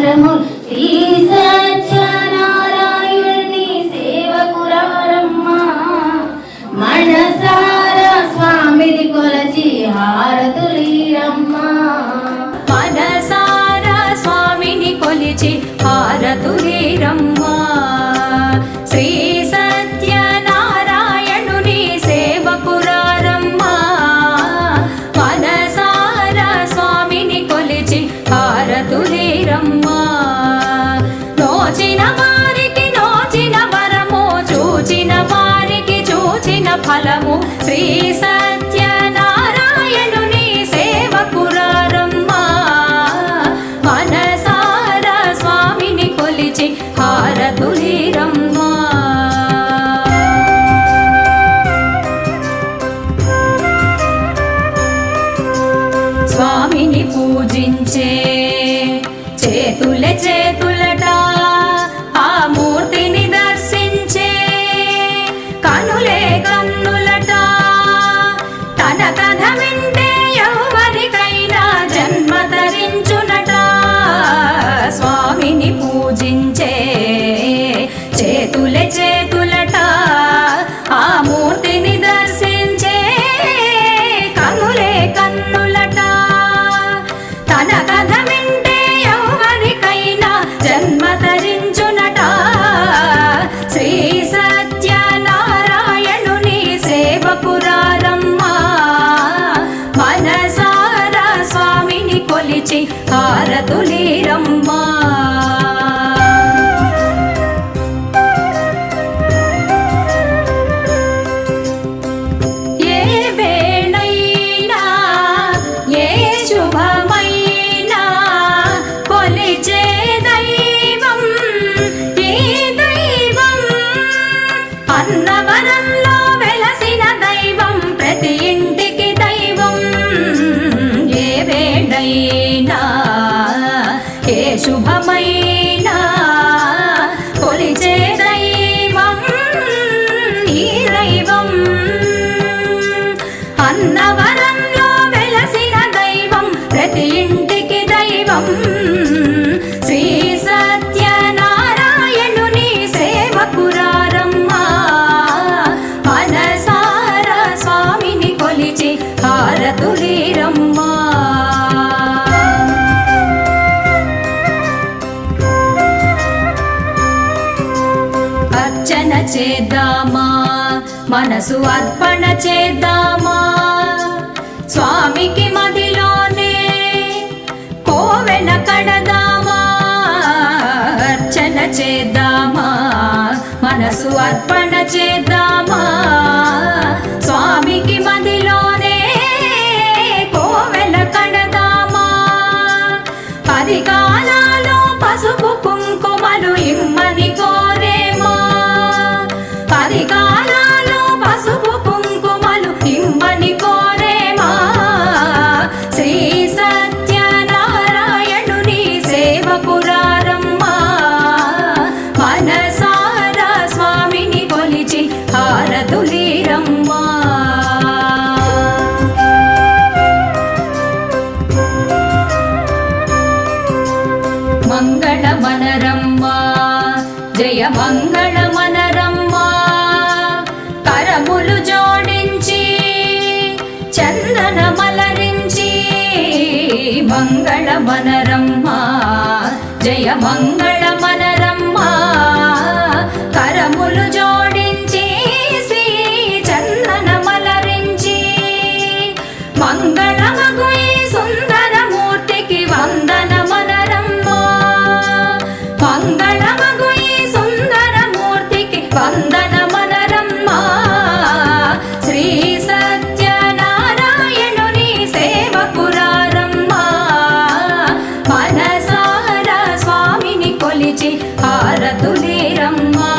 వరము శ్రీ సత్యనారాయణుని సేవకురారమ్మా మనసారా స్వామిని కొలచి హారతులీరమ్మా మనసారా స్వామిని కొలిచి హారతులీరమ్మా శ్రీ సత్యనారాయణుని సేవకురారమ్మా మనసారా స్వామిని కొలిచి హారతులీరమ్మా నోచిన వారికి నోచిన వరము చూచిన వారికి చూచిన ఫలము శ్రీ సత్యనారాయణుని సేవకురారమ్మా మనసారా స్వామిని కొలిచి హారతులీరమ్మా స్వామిని పూజించే చేతులే చేతులట ఆ మూర్తిని దర్శించే కనులే కన్నులట తన కథ వింటే ఎవరికైనా జన్మ ధరించునట స్వామిని పూజించే చేతులే చేతులట ఆ మూర్తిని దర్శించే కనులే కన్నులట తన కథ వింటే ఎవరికైనా జన్మ ధరించునట శ్రీ సత్యనారాయణుని సేవకురారమ్మా మనసారా స్వామిని కొలిచి హారతులీరమ్మా ఏ వేళైనా ఏ శుభమైనా కొలిచే దైవం ఈ దైవం అన్నవరంలో వెలసిన దైవం ప్రతి ఇంటికి దైవం ఏ వేళైనా ఏ శుభమైనా కొలిచే దైవం ఈ దైవం అన్నవరంలో వెలసిన దైవం ప్రతి ఇంటికి దైవం శ్రీ సత్యనారాయణుని సేవకురారమ్మా మనసారా స్వామిని కొలిచి హారతులీరమ్మా అర్చన చేద్దామా మనసు అర్పణ చేద్దామా స్వామికి మదిలోనే కోవెల కడదామా అర్చన చేద్దామా మనసు అర్పణ చేద్దామా స్వామికి మదిలోనే కోవెల కడదామా పరికాలలో పసుపు కుంకుమలు ఇమ్మని కోరేమా పరికాలలో పసుపు కుంకుమలు ఇమ్మని కోరేమా శ్రీ సత్యనారాయణుని సేవకురారమ్మా మనసారా స్వామిని కొలిచి హారతులీరమ్మా మంగళమనరమ్మా జయ మంగళమనరమ్మా కరములు జోడించి చందన మలరించి మంగళమనరమ్మా జయ మంగళమనరమ్మా కరములు జోడించి శ్రీ చందన మలరించి మంగళమగు ఈ సుందర మూర్తికి వందనమనరమ్మా మంగళమగు ఈ సుందర మూర్తికి వందనమనరమ్మా శ్రీ సత్యనారాయణుని సేవకురారమ్మా మనసారా స్వామిని కొలిచి హారతులీరమ్మా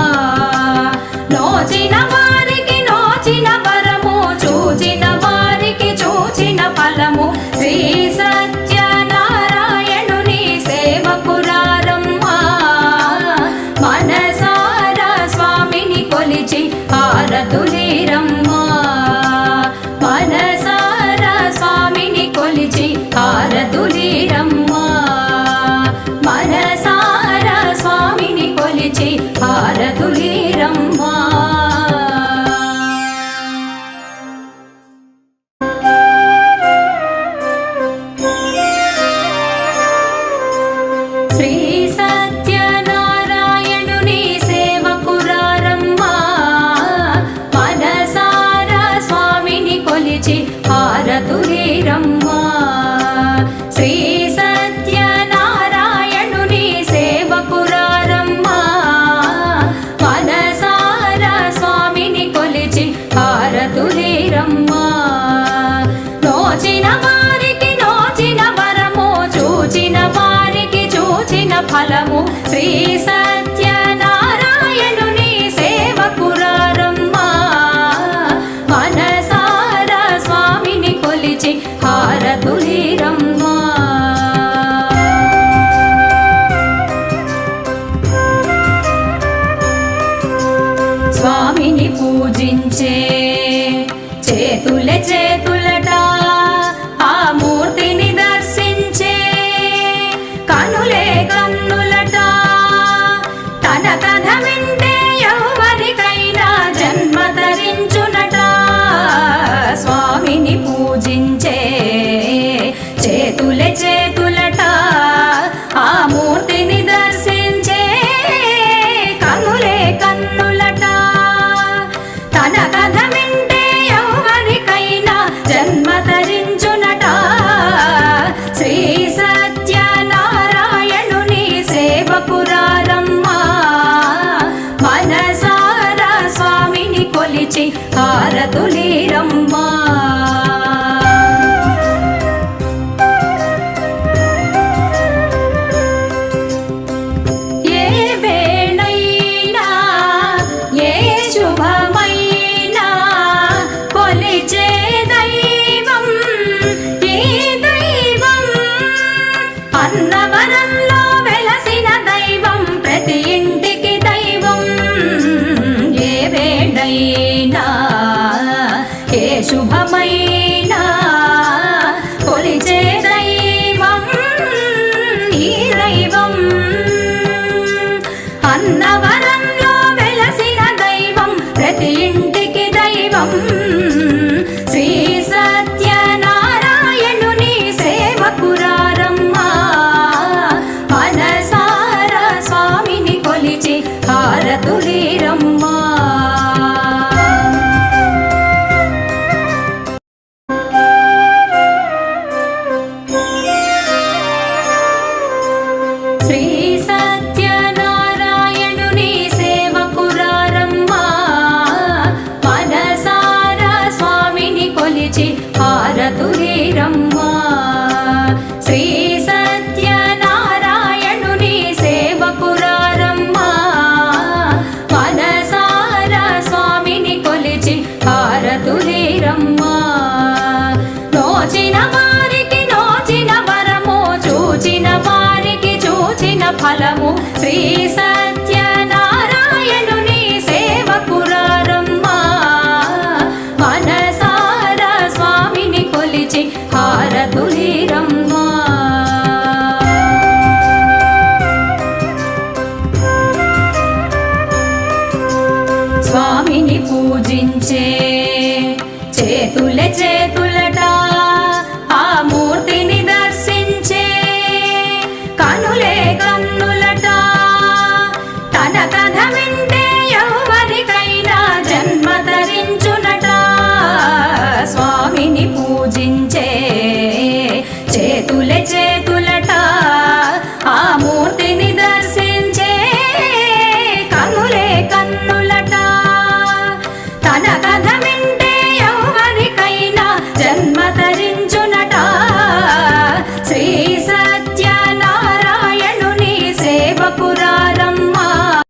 శ్రీ సత్యనారాయణుని సేవకురారమ్మా మనసారా స్వామిని కొలిచి హారతులీరమ్మా నోచిన వారికి నోచిన వరము చూచిన వారికి చూచిన ఫలము శ్రీ సత్యనారాయణుని సేవకురారమ్మా మనసారా స్వామిని కొలిచి హారతులీరమ్మా స్వామిని పూజించే చేతులే చేతులట ఆ మూర్తిని దర్శించే కనులే కన్నులట తన కథ వింటే ఎవరికైనా జన్మ ధరించునట స్వామిని పూజించే చేతులే చేతులట